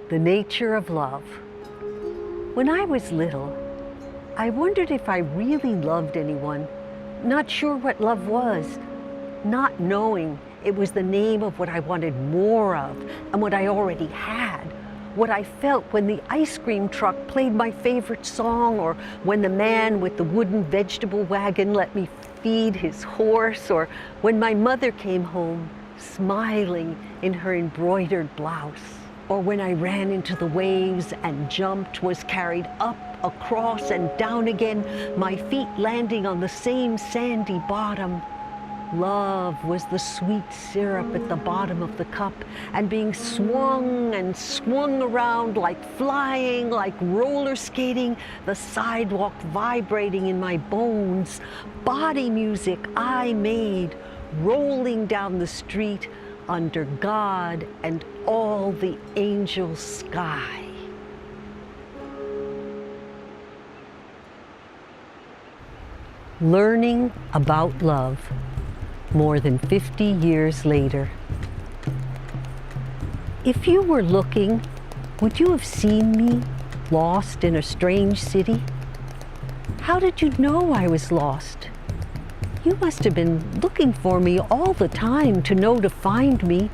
The nature of love. When I was little, I wondered if I really loved anyone, not sure what love was, not knowing it was the name of what I wanted more of and what I already had, what I felt when the ice cream truck played my favorite song, or when the man with the wooden vegetable wagon let me feed his horse, or when my mother came home smiling in her embroidered blouse, or when I ran into the waves and jumped, was carried up, across, and down again, my feet landing on the same sandy bottom. Love was the sweet syrup at the bottom of the cup, and being swung and swung around like flying, like roller skating, the sidewalk vibrating in my bones, body music I made, rolling down the street under God and all the angel sky. Learning about love more than 50 years later. If you were looking, would you have seen me lost in a strange city? How did you know I was lost? You must have been looking for me all the time to know to find me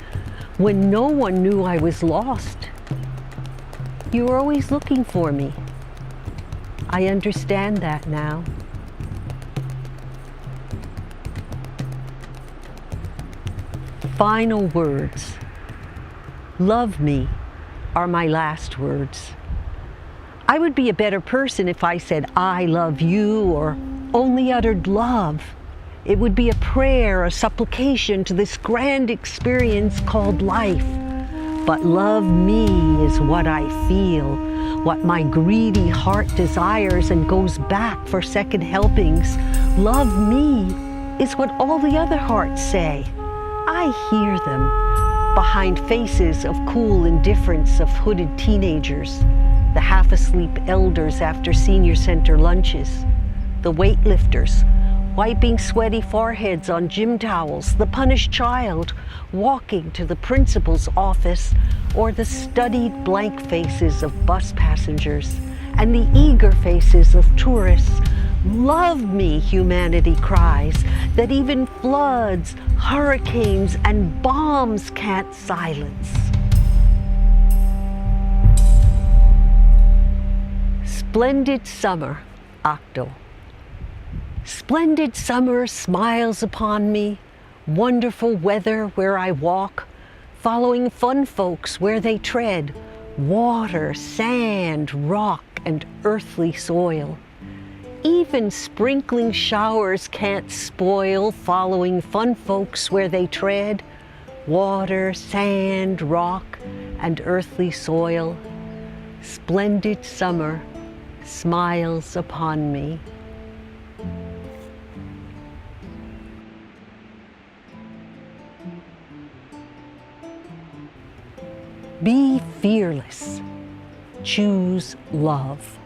when no one knew I was lost. You were always looking for me. I understand that now. Final words. Love me are my last words. I would be a better person if I said I love you or only uttered love. It would be a prayer, a supplication to this grand experience called life. But love me is what I feel, what my greedy heart desires and goes back for second helpings. Love me is what all the other hearts say. I hear them behind faces of cool indifference of hooded teenagers, the half-asleep elders after senior center lunches, the weightlifters wiping sweaty foreheads on gym towels, the punished child walking to the principal's office, or the studied blank faces of bus passengers and the eager faces of tourists. Love me, humanity cries, that even floods, hurricanes, and bombs can't silence. Splendid Summer, Octo. Splendid summer smiles upon me, wonderful weather where I walk, following fun folks where they tread, water, sand, rock, and earthly soil. Even sprinkling showers can't spoil following fun folks where they tread, water, sand, rock, and earthly soil. Splendid summer smiles upon me. Be fearless. Choose love.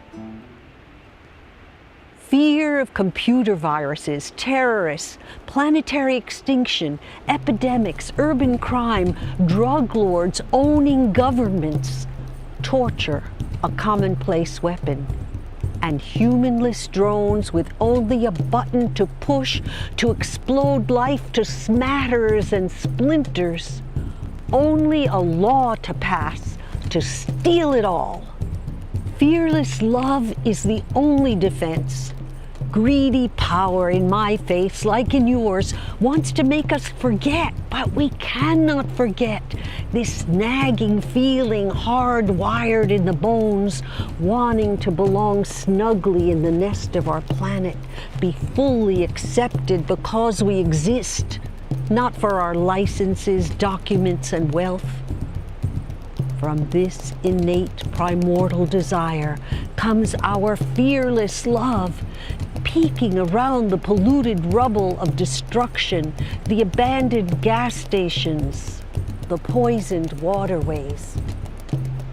Fear of computer viruses, terrorists, planetary extinction, epidemics, urban crime, drug lords owning governments, torture, a commonplace weapon, and humanless drones with only a button to push to explode life to smatters and splinters. Only a law to pass to steal it all. Fearless love is the only defense. Greedy power in my face, like in yours, wants to make us forget, but we cannot forget this nagging feeling hardwired in the bones, wanting to belong snugly in the nest of our planet, be fully accepted because we exist, not for our licenses, documents, and wealth. From this innate primordial desire comes our fearless love, peeking around the polluted rubble of destruction, the abandoned gas stations, the poisoned waterways.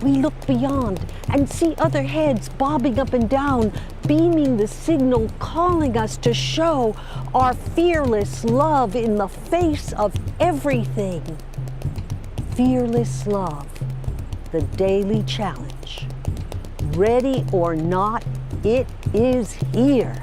We look beyond and see other heads bobbing up and down, beaming the signal, calling us to show our fearless love in the face of everything. Fearless love the daily challenge. Ready or not, it is here.